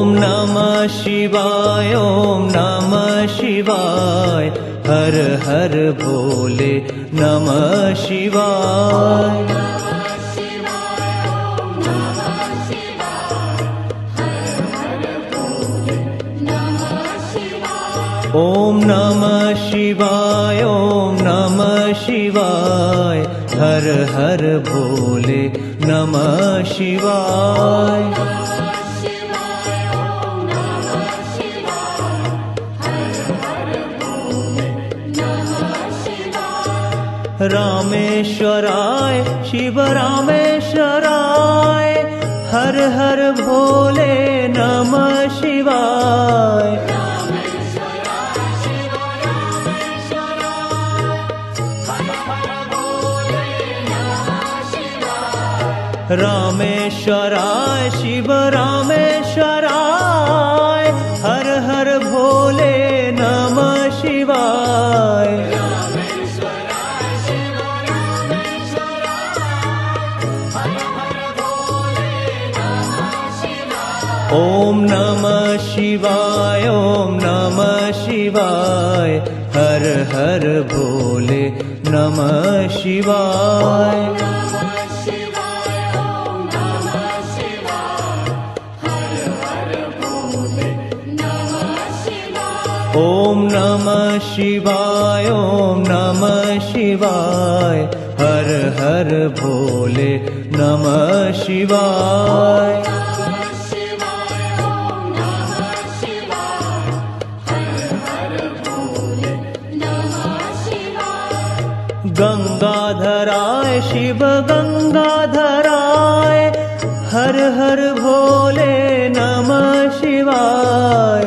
ओम नमः शिवाय, ओम नमः शिवाय, हर हर भोले नमः शिवाय। ओम नमः शिवाय, ओम नमः शिवाय, हर हर भोले नमः शिवाय। रामेश्वराय शिव रामेश्वराय, हर हर भोले नमः शिवाय। रामेश्वराय शिव रामेश्वराय, हर हर भोले नमः शिवाय। ओम नमः शिवाय, ओम नमः शिवाय, हर हर भोले नमः शिवाय। ओम नमः शिवाय, ओम नमः शिवाय, हर हर भोले नमः शिवाय। गंगाधराय शिव गंगाधराय, हर हर भोले नमः शिवाय।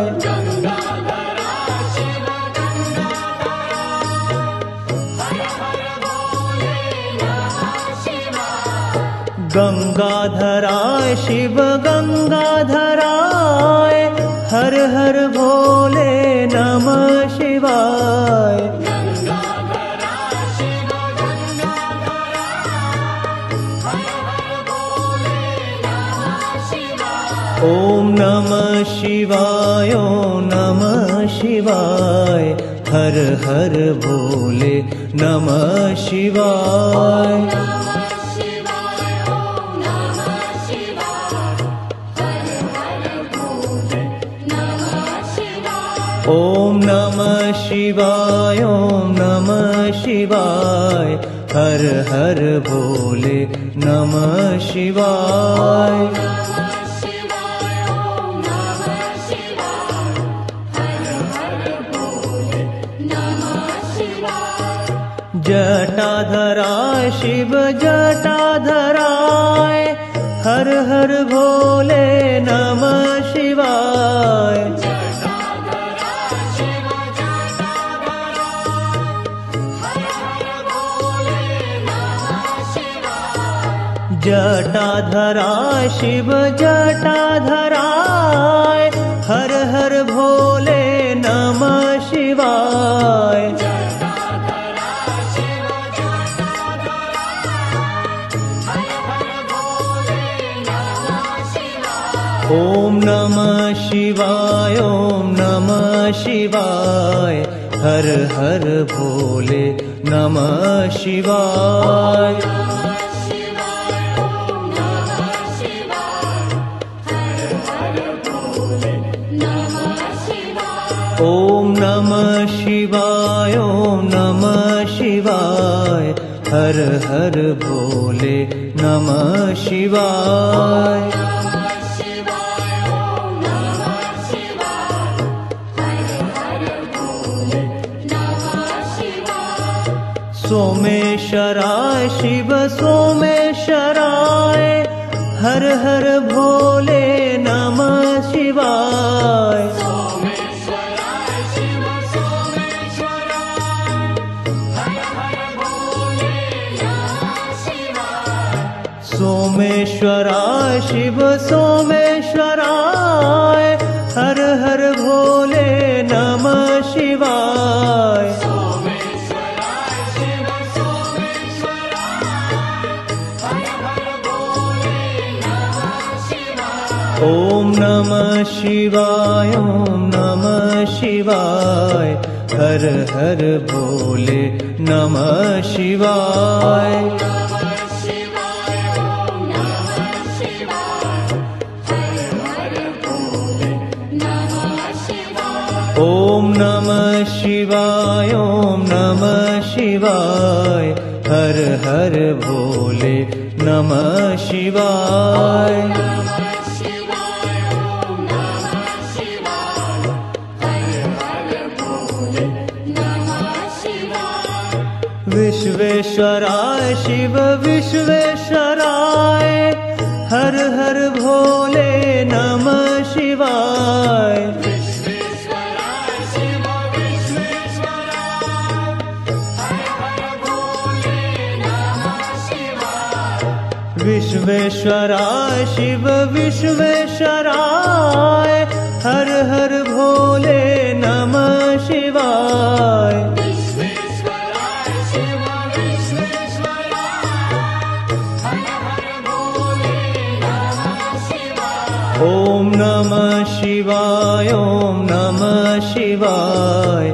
गंगाधराय शिव गंगाधराय, हर हर भोले नमः शिवाय। ओम नमः शिवाय, ओम नमः शिवाय, हर हर भोले नमः शिवाय। ओम नमः शिवाय, ओम नमः शिवाय, हर हर भोले नमः शिवाय। जटाधराय शिव जटाधराय, हर हर भोले नमः शिवाय। जटाधराय शिव जटाधराय, हर हर भोले नमः शिवाय। ओम नमः शिवाय, ओम नमः शिवाय, हर हर भोले नमः शिवाय। ओम नमः शिवाय, ओम नमः शिवाय, हर हर भोले नमः शिवाय। सोमेश्वराय शिव सोमेश्वराय, हर हर भोले नमः शिवाय। सोमेश्वराय शिव सोमेश्वराय, हर हर भोले नमः शिवाय। ओम नमः शिवाय, ओम नमः शिवाय, हर हर भोले नमः शिवाय। ओम नमः शिवाय, ओम नमः शिवाय, हर हर भोले नमः शिवाय। विश्वेश्वराय शिव विश्वेश्वराय, हर हर भोले नमः शिवाय। विश्वेश्वराय शिव विश्वेश्वराय, हर हर भोले नमः शिवाय। ओम नमः शिवाय, ओम नमः शिवाय,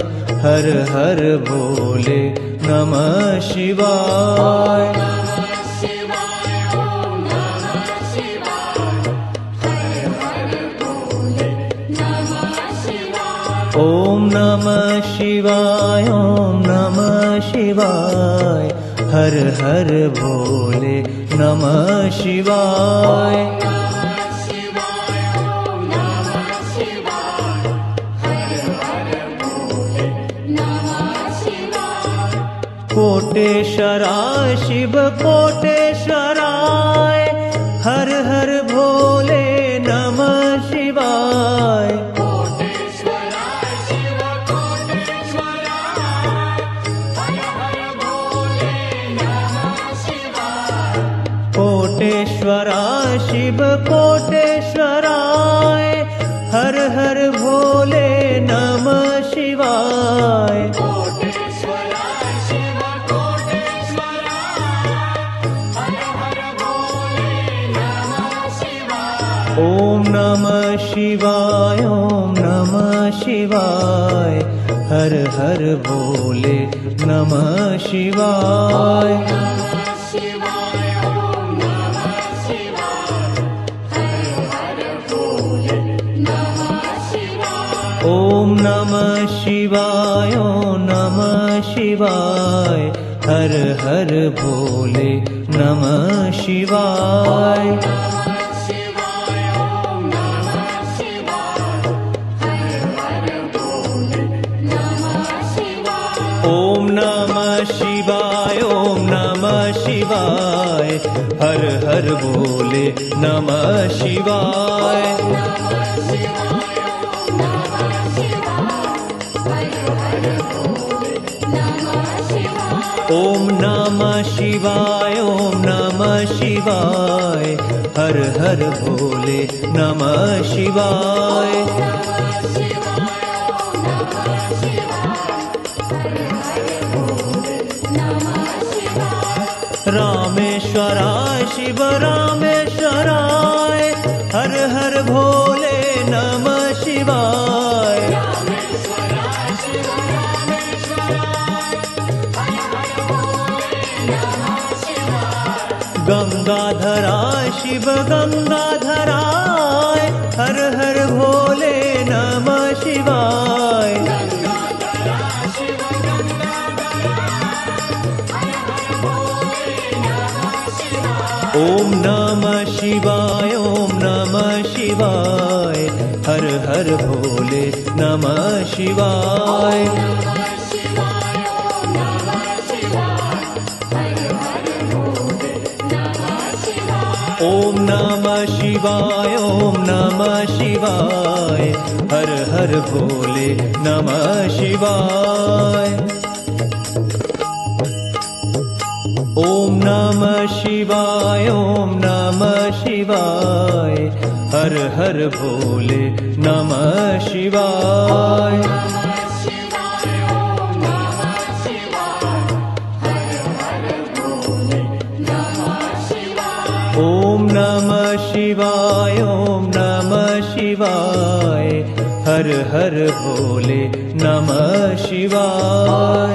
हर हर भोले नमः शिवाय। ओम नमः शिवाय, ओम नमः शिवाय, हर हर भोले नमः शिवाय। कोटेश्वराय शिव कोटेश्वराय, हर हर भोले नमः शिवाय। कोटेश्वराय शिव कोटेश्वराय, हर हर भोले नमः शिवाय। ओम नमः शिवाय, ओम नमः शिवाय, हर हर भोले नमः शिवाय। ओम नमः शिवाय, ओम नमः शिवाय, हर हर भोले नमः शिवाय। ओम नमः शिवाय, ओम नमः शिवाय, हर हर भोले नमः शिवाय। ओम नमः शिवाय, ओम नमः शिवाय, हर हर भोले नमः शिवाय। रामेश्वराय शिव रामेश्वराय, हर हर भोले नमः शिवाय। गंगाधराय शिव गंगाधराय, हर हर भोले नमः शिवाय। ओम नमः शिवाय, ओम नमः शिवाय, हर हर भोले नमः शिवाय। ओम नमः शिवाय, ओम नमः शिवाय, हर हर भोले नमः शिवाय। ओम नमः शिवाय, ओम नमः शिवाय, हर हर भोले नमः शिवाय। ओम नमः शिवाय, ओम नमः हर हर भोले नमः शिवाय।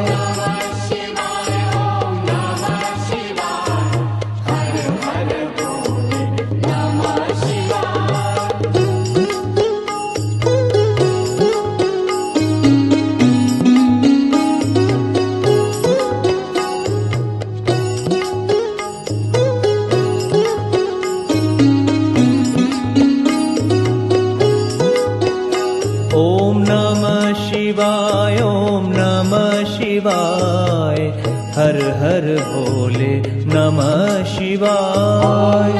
ओम नमः शिवाय, ओम नमः शिवाय, हर हर भोले नमः शिवाय।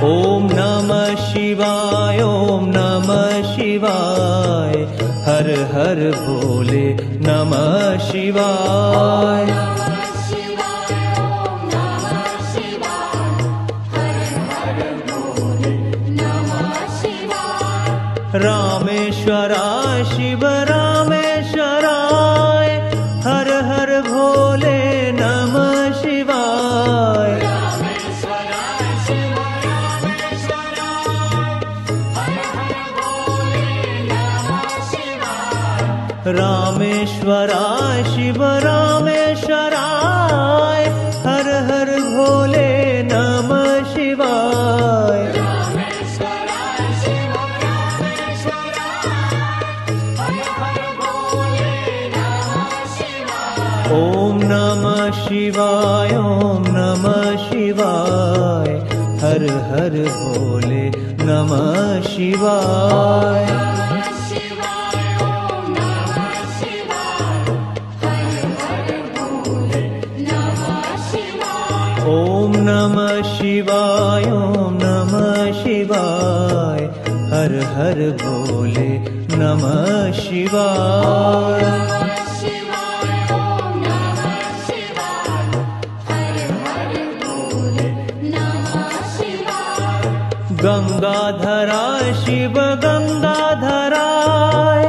ओम नमः शिवाय, ओम नमः शिवाय, हर हर भोले नमः शिवाय। रामेश्वराय शिव रामेश्वराय, हर हर भोले नमः शिवाय। रामेश्वराय शिव रामेश्वराय, हर हर भोले नमः शिवाय। ओम नमः शिवाय, ओम नमः शिवाय, हर हर भोले नमः शिवाय। ओम नमः शिवाय, ओम नमः शिवाय, हर हर भोले नमः शिवाय। गंगाधराय शिव गंगाधराय,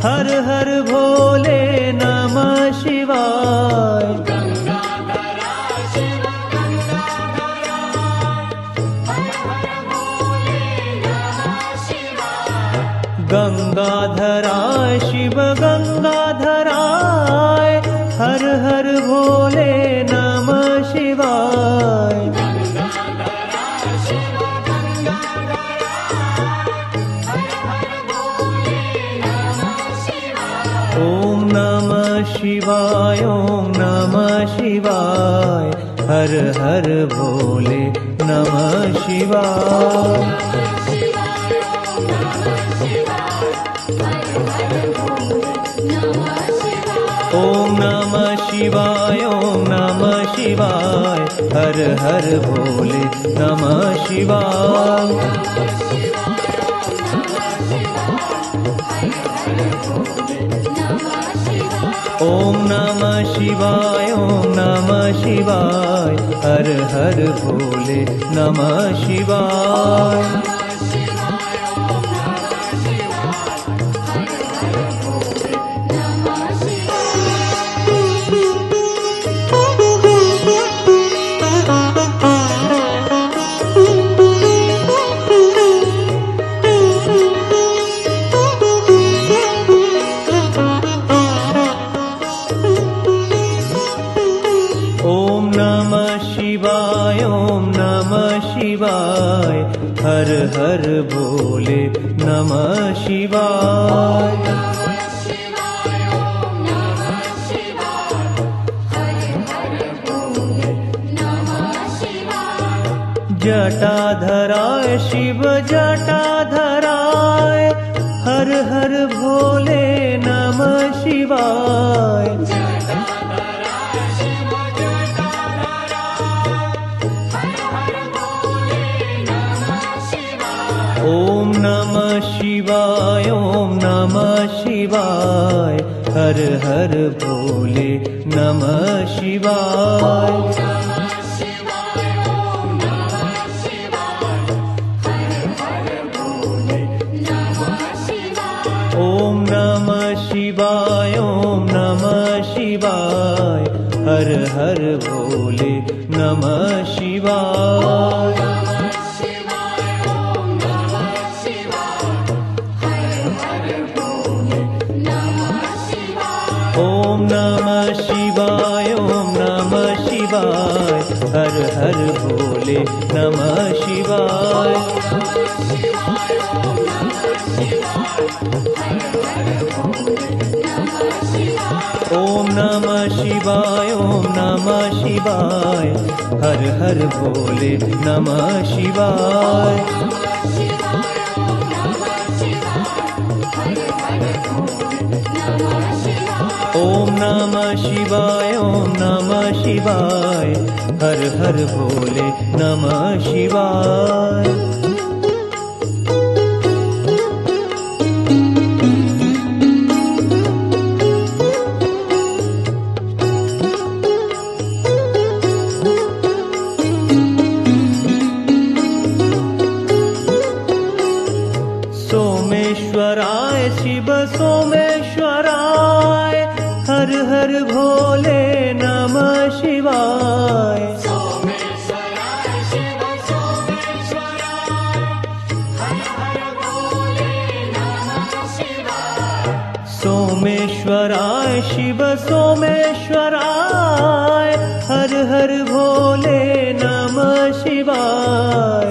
हर हर भोले नमः शिवाय। गंगाधराय शिव गंगाधराय, हर हर भोले नमः शिवाय। ओम नमः शिवाय, ओम नमः शिवाय, हर हर भोले नमः शिवाय। ओम नमः शिवाय, ओम नमः शिवाय, हर हर भोले नमः शिवाय। ओम नमः शिवाय, ओम नमः शिवाय, हर हर भोले नमः शिवाय। ओम नमः शिवाय, ओम नमः शिवाय, हर हर भोले नमः शिवाय। जटाधराय शिव जटाधराय, हर हर भोले नमः शिवाय। ओम नमः शिवाय, ओम नमः शिवाय, हर हर भोले नमः शिवाय। ओम नमः शिवाय, ओम नमः शिवाय, हर हर भोले नमः शिवाय। ओम नमः शिवाय, ओम नमः शिवाय, हर हर भोले नमः शिवाय। ओम नमः शिवाय, ओम नमः शिवाय, हर हर भोले नमः शिवाय। ओम नमः शिवाय, ओम नमः शिवाय, हर हर भोले नमः शिवाय। सोमेश्वराय शिव सोमेश्वराय, हर हर भोले नमः शिवाय। सोमेश्वराय शिव सोमेश्वराय, हर हर भोले नमः शिवाय। सोमेश्वराय शिव सोमेश्वराय, हर हर भोले नमः शिवाय।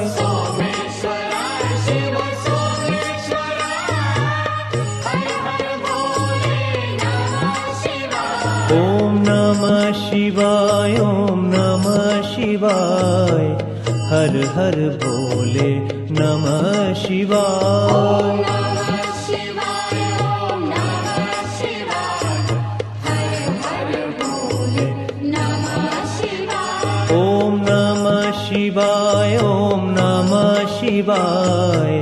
ओम नमः शिवाय, ओम नमः शिवाय, हर हर भोले नमः शिवाय। ओम नमः शिवाय, हर हर भोले नमः शिवाय। ओम नमः शिवाय, ओम नमः शिवाय,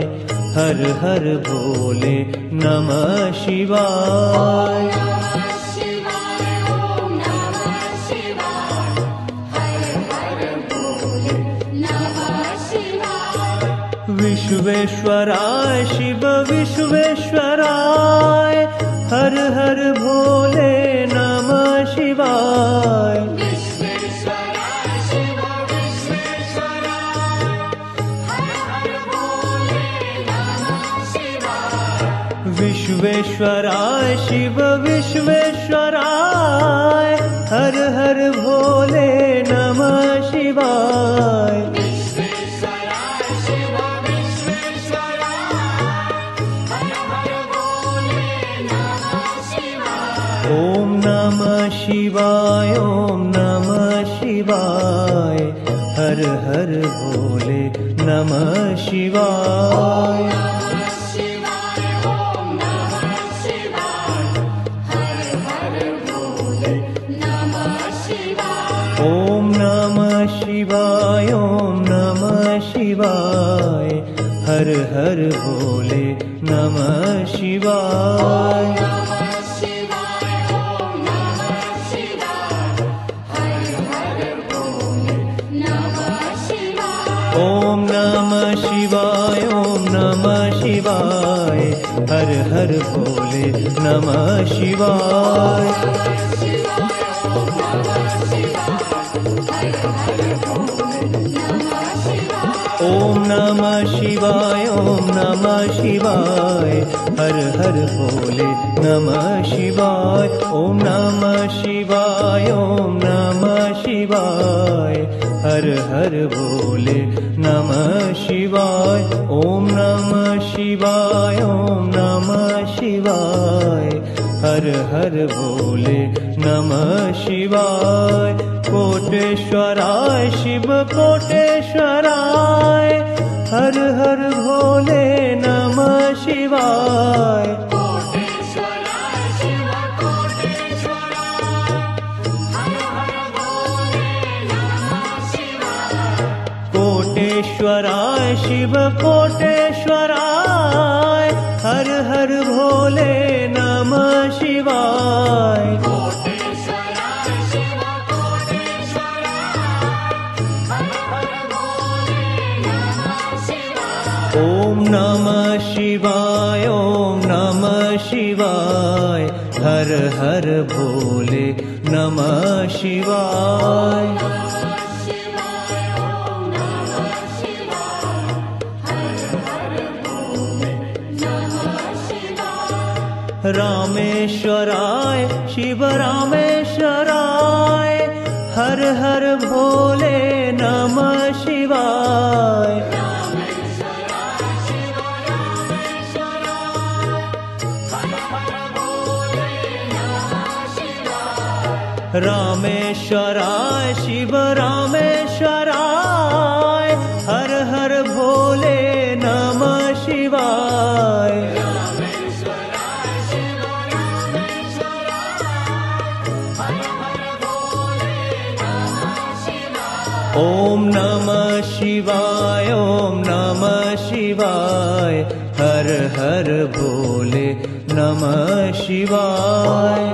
हर हर भोले नमः शिवाय। विश्वेश्वराय शिव विश्वेश्वराय, हर हर भोले नमः शिवाय। विश्वेश्वराय शिव विश्वेश्वराय, हर हर भोले नमः शिवाय। विश्वेश्वराय शिव विश्वेश्वराय, हर हर भोले नमः शिवाय। ओम नमः शिवाय, ओम नमः शिवाय, हर हर भोले नमः शिवाय। ओम नमः शिवाय, हर हर भोले नमः शिवाय। ओम नमः शिवाय, ओम नमः शिवाय, हर हर भोले नमः शिवाय। ओम नमः शिवाय, ओम नमः शिवाय, हर हर भोले नमः शिवाय। ओम नमः शिवाय, ओम नमः शिवाय, हर हर भोले नमः शिवाय। ओम नमः शिवाय, ओम नमः शिवाय, हर हर भोले नमः शिवाय। ओम नमः शिवाय, ओम नमः शिवाय, हर हर भोले नमः शिवाय। कोटेश्वराय शिव कोटेश्वराय, हर हर भोले नमः शिवाय। कोटेश्वराय शिव कोटेश्वराय, हर हर भोले नमः शिवाय। कोटेश्वराय शिव कोटेश्वराय, हर हर भोले नमः शिवाय। ओम नमः शिवाय, ओम नमः शिवाय, हर हर भोले नमः शिवाय। रामेश्वराय शिव रामेश्वराय हर हर भोले नमः शिवाय रामेश्वराय शिव रामेश्वराय हर हर भोले नमः शिवाय ओम नमः शिवाय ओम नमः शिवाय हर हर भोले नमः शिवाय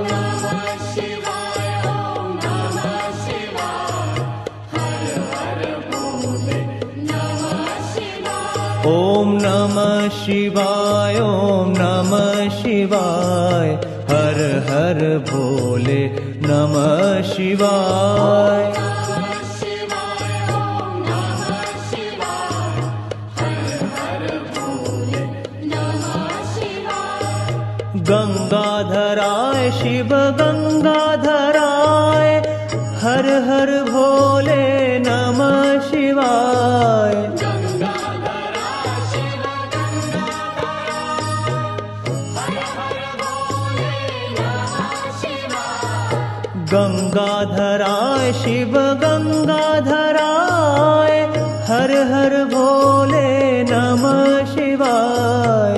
ओम नमः शिवाय ओम नमः शिवाय हर हर भोले नमः शिवाय गंगाधराय शिव गंगाधराय हर हर भोले नमः शिवाय गंगाधराय शिव गंगाधराय हर हर भोले नमः शिवाय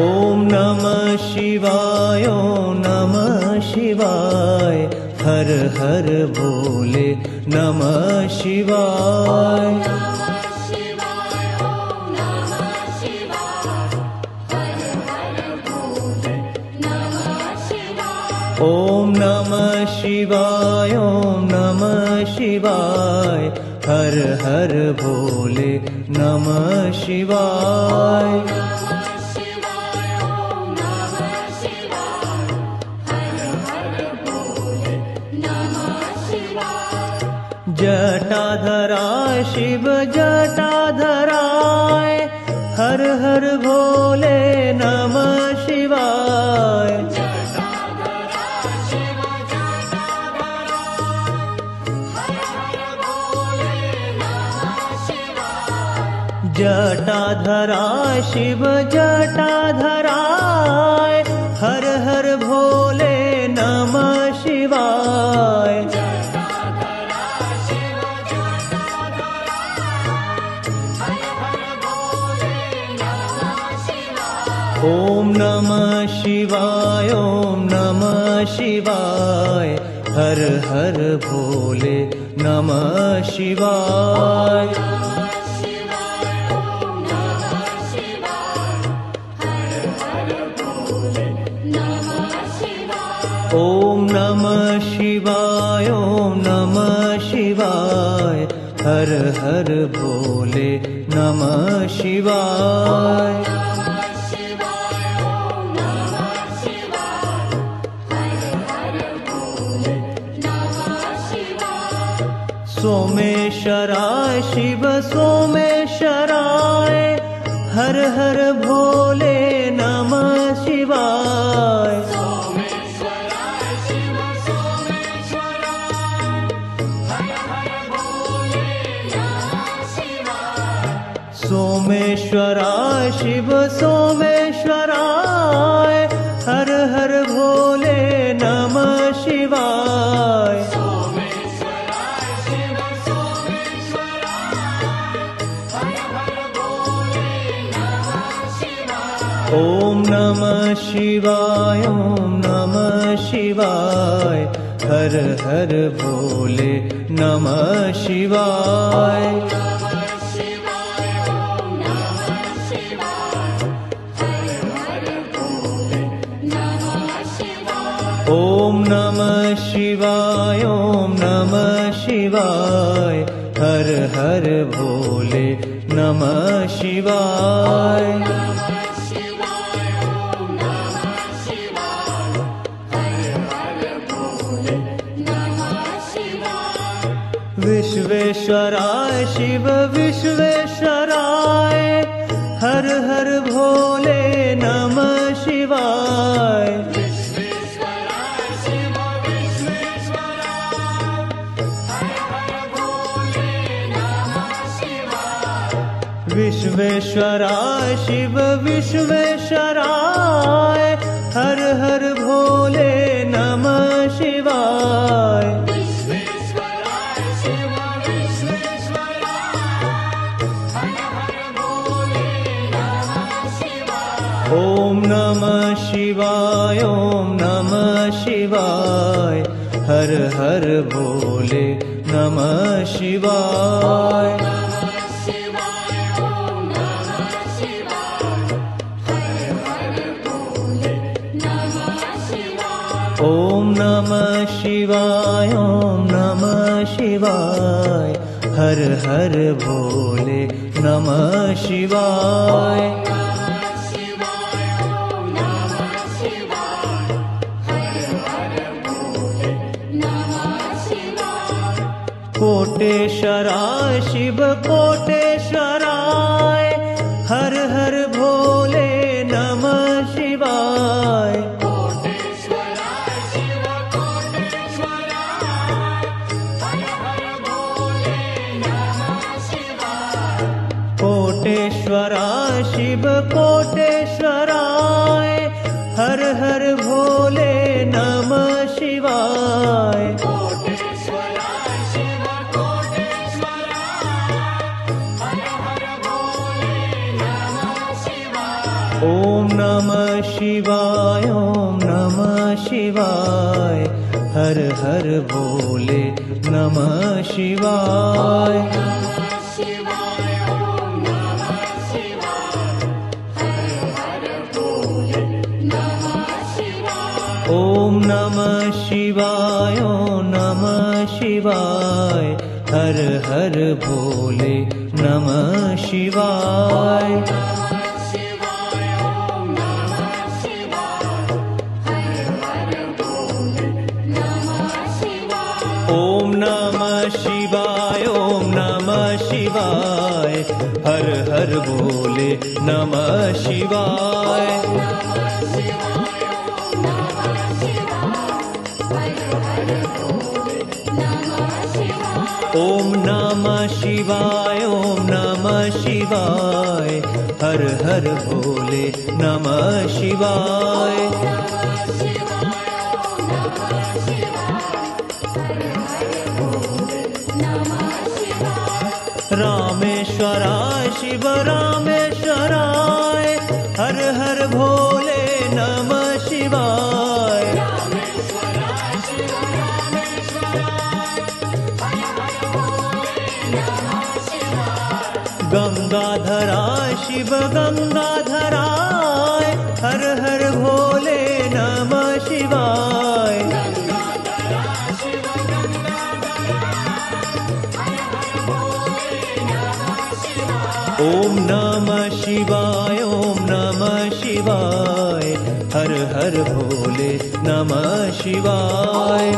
ओम नमः शिवाय ओम नमः शिवाय हर हर भोले नमः शिवाय ओम नमः शिवाय ओम नमः शिवाय हर हर भोले नमः शिवाय जटाधराय शिव जटाधराय हर हर भोले नमः शिवाय जटाधराय शिव जटाधराय हर हर भोले नमः शिवाय ओम नमः शिवाय ओम नमः शिवाय हर हर भोले नमः शिवाय ओम नमः शिवाय ओम नमः शिवाय हर हर भोले नमः शिवाय सोमेश्वराय शिव सोमेश्वराय हर हर भोले नमः शिवाय सोमेश्वराय शिव सोमेश्वराय हर हर भोले नमः शिवाय ओम नमः शिवाय ओम नमः शिवाय हर हर भोले नमः शिवाय ओम नमः शिवाय ओम नमः शिवाय हर हर भोले नमः शिवाय विश्वेश्वराय शिव विश्वेश्वराय हर हर भोले नमः शिवाय विश्वेश्वराय शिव विश्वेश्वराय हर हर भोले नमः शिवाय विश्वेश्वराय शिव विश्वेश्वराय हर हर भोले नमः शिवाय विश्वेश्वराय शिव विश्वेश्वराय हर हर भोले नमः शिवाय ओम नमः शिवाय ओम नमः शिवाय हर हर भोले नमः शिवाय ओम नमः शिवाय ओम नमः शिवाय हर हर भोले नमः शिवाय कोटेश्वराय शिव कोटेश्वराय हर हर भोले नमः शिवाय कोटेश्वराय शिव कोटेश्वराय हर हर भोले नमः शिवाय कोटेश्वराय शिव कोटेश्वराय हर हर भोले नमः शिवाय कोटेश्वराय शिव कोटेश्वराय हर हर भोले नमः शिवाय ओम नमः शिवाय ओम नमः शिवाय हर हर भोले नमः शिवाय ओम नमः शिवाय ओम नमः शिवाय हर हर भोले नमः शिवाय ओम नमः शिवाय ओम नमः शिवाय हर हर भोले नमः शिवाय ओम नमः शिवाय ओम नमः शिवाय हर हर भोले नमः शिवाय रामेश्वराय शिव रामेश्वराय हर हर भोले नमः शिवाय गंगाधराय शिव गंगाधराय हर हर भोले नमः शिवाय ओम नमः शिवाय ओम नमः शिवाय हर हर भोले नमः शिवाय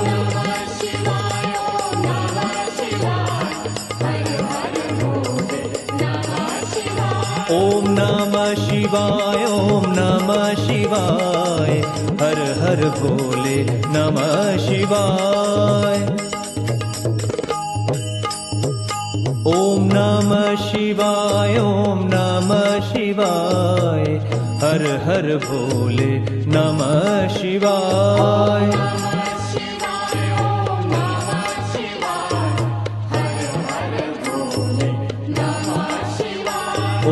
ओम नमः शिवाय ओम नमः शिवाय हर हर भोले नमः शिवाय ओम नमः शिवाय ओम नमः शिवाय हर हर भोले नमः शिवाय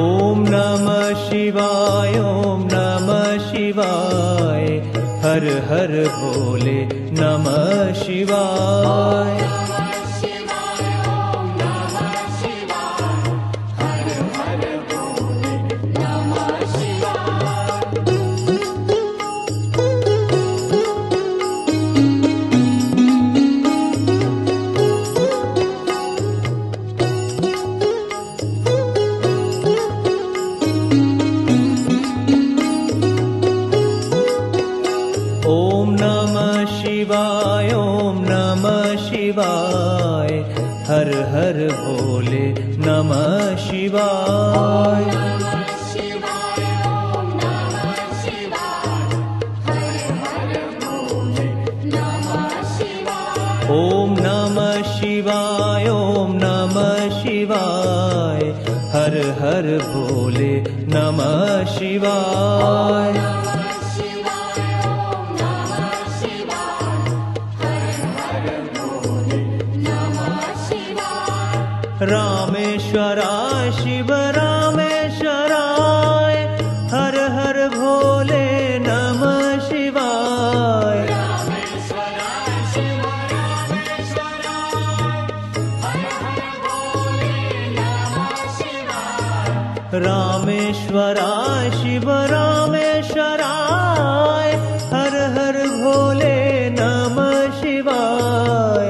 ओम नमः शिवाय ओम नमः शिवाय हर हर भोले नमः शिवाय ओम नमः शिवाय ओम नमः शिवाय हर हर भोले नमः शिवाय। शिवाय ओम नमः शिवाय हर हर भोले नमः शिवाय। ओम नमः शिवाय ओम नमः शिवाय हर हर भोले नमः शिवाय। रामेश्वराय शिव रामेश्वराय हर हर भोले नमः शिवाय। रामेश्वराय शिव रामेश्वराय हर हर भोले नमः शिवाय। रामेश्वराय शिव रामेश्वराय हर हर भोले नमः शिवाय।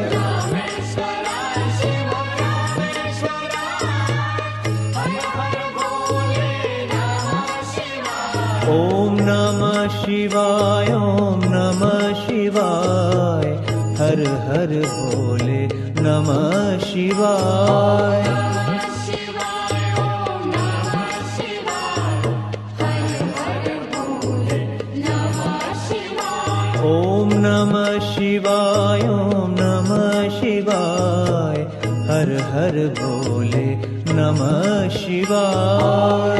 ओम नमः शिवाय ओम नमः शिवाय हर हर भोले नमः शिवाय। ओम नमः शिवाय ओम नमः शिवाय हर हर भोले नमः शिवाय।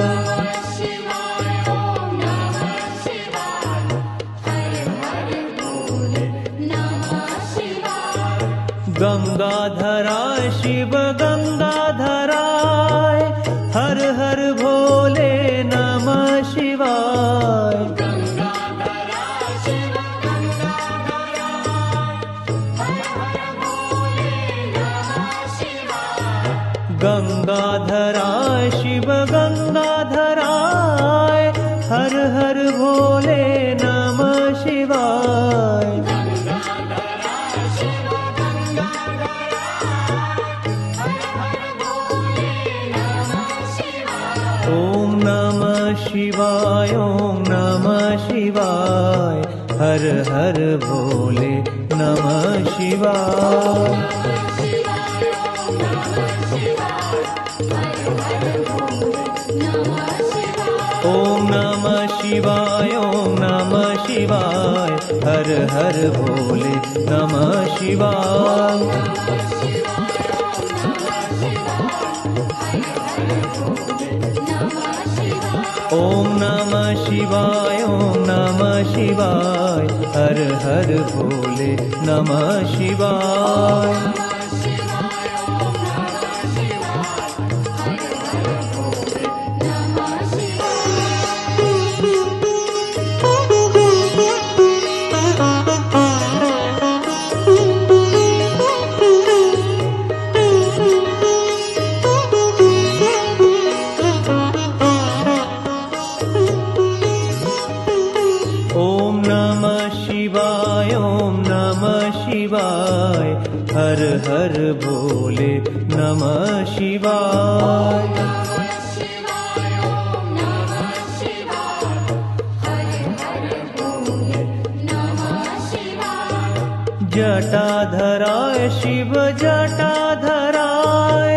गंगाधराय शिव गंगाधराय हर हर भोले नमः शिवाय। गंगाधराय शिव गंगाधराय हर हर भोले नमः शिवाय। ओम नमः शिवाय ओम नमः शिवाय हर हर भोले नमः शिवाय। ओम नमः शिवाय ओम नमः शिवाय हर हर भोले नमः शिवाय। ओम नमः शिवाय ओम नमः शिवाय हर हर भोले नमः शिवाय। ओम नमः शिवाय ओम नमः शिवाय हर हर भोले नमः शिवाय। जटाधराय शिव जटाधराय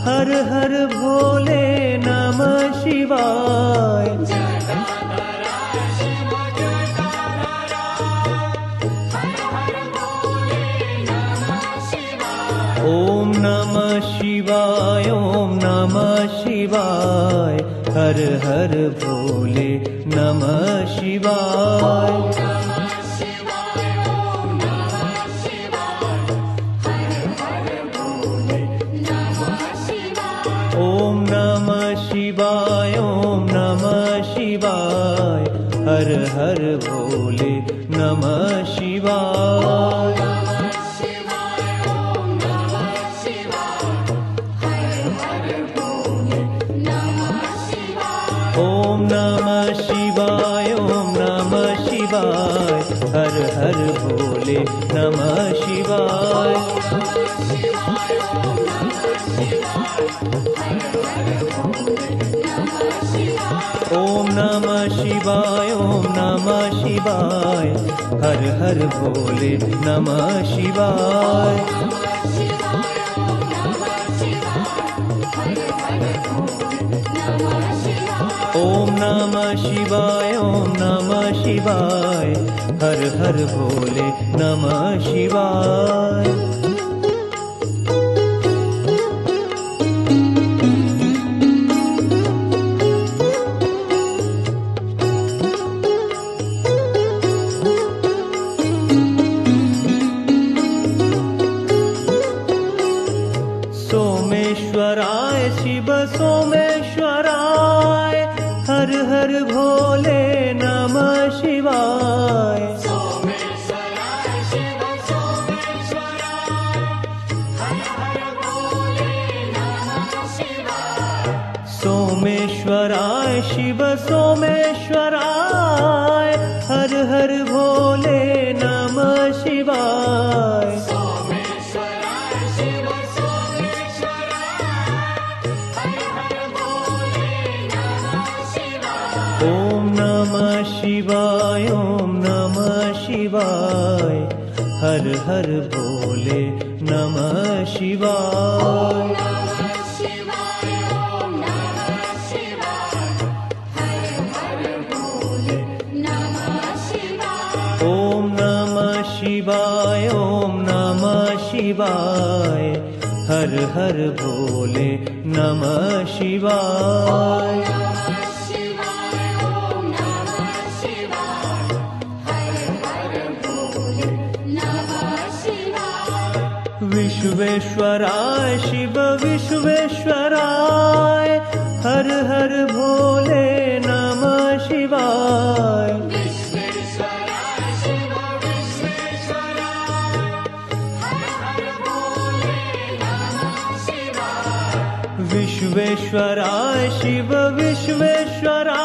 हर हर भोले नमः शिवाय। ओम नमः शिवाय ओम नमः शिवाय हर हर भोले नमः शिवाय। ओम नमः शिवाय ओम नमः शिवाय हर हर भोले नमः शिवाय। ओम नमः शिवाय ओम नमः शिवाय हर हर भोले नमः शिवाय। ओम नमः शिवाय ओम नमः शिवाय हर हर भोले नमः शिवाय। ओम नमः शिवाय ओम नमः शिवाय हर हर भोले नमः शिवाय। सोमेश्वराय शिव सोमेश्वराय हर हर भोले नमः शिवाय। सोमेश्वराय शिव सोमेश्वराय हर हर भोले नमः शिवाय। सोमेश्वराय शिव सोमेश्वराय हर हर भोले नमः शिवाय। सोमेश्वराय शिव सोमेश्वराय हर हर भोले नमः शिवाय। ओम नमः शिवाय ओम नमः शिवाय हर हर भोले नमः शिवाय। नमः शिवाय ओम नमः शिवाय हर हर भोले नमः शिवाय। ओम नमः शिवाय ओम नमः शिवाय हर हर भोले नमः शिवाय। नमः शिवाय ओम नमः शिवाय हर हर भोले नमः शिवाय। विश्वेश्वराय शिव विश्वेश्वराय हर हर भोले नमः शिवाय। विश्वेश्वराय शिव विश्वेश्वराय हर हर भोले नमः शिवाय। विश्वेश्वराय शिव विश्वेश्वराय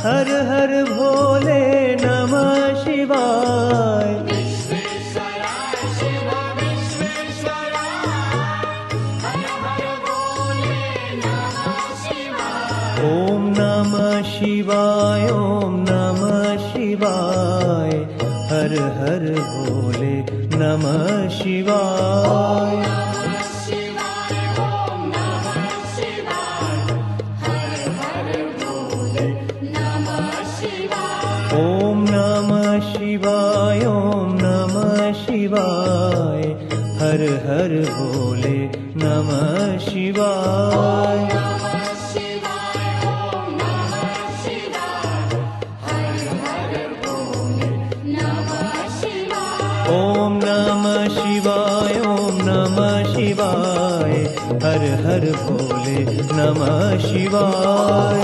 हर हर भोले नमः शिवाय। विश्वेश्वराय शिव विश्वेश्वराय हर हर भोले नमः शिवाय। ओम नमः शिवाय ओम नमः शिवाय हर हर भोले नमः शिवाय। नमः शिवाय ओम नमः शिवाय हर हर भोले नमः शिवाय। ओम नमः शिवाय ओम नमः शिवाय हर हर भोले नमः शिवाय। नमः शिवाय ओम नमः शिवाय हर हर भोले नमः शिवाय। ओम नमः शिवाय ओम नमः शिवाय हर हर भोले नमः शिवाय।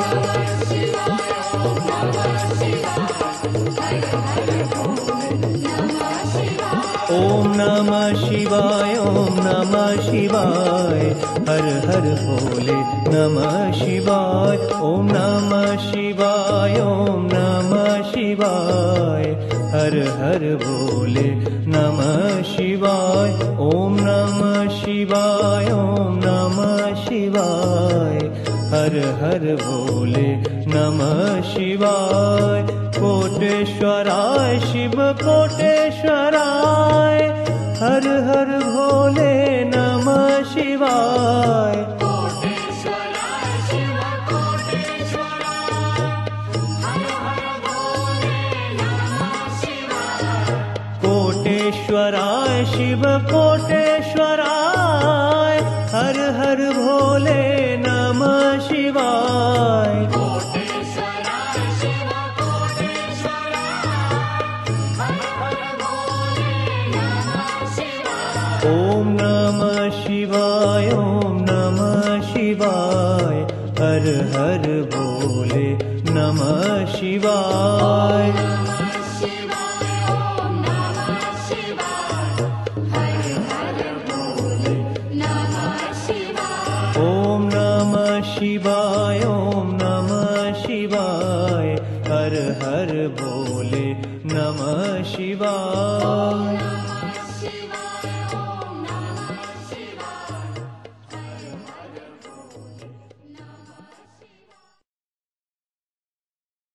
ओम नमः शिवाय ओम नमः शिवाय हर हर भोले नमः शिवाय। ओम नमः शिवाय ओम नमः शिवाय हर हर भोले नमः शिवाय। ओम नमः शिवाय ओम नमः शिवाय हर हर भोले नमः शिवाय। कोटेश्वराय शिव कोटेश्वराय हर हर भोले नमः शिवाय। कोटेश्वराय शिव कोटेश्वराय हर हर भोले नमः शिवाय। कोटेश्वराय शिव कोटेश्वराय हर हर भोले नमः शिवाय। कोटेश्वराय शिव कोटेश्वराय हर हर भोले नमः शिवाय। ओम नमः शिवाय ओम नमः शिवाय हर हर भोले नमः शिवाय। नमः शिवाय ओम नमः शिवाय हर हर भोले नमः शिवाय। ओम नमः शिवाय ओम नमः शिवाय हर हर भोले नमः शिवाय।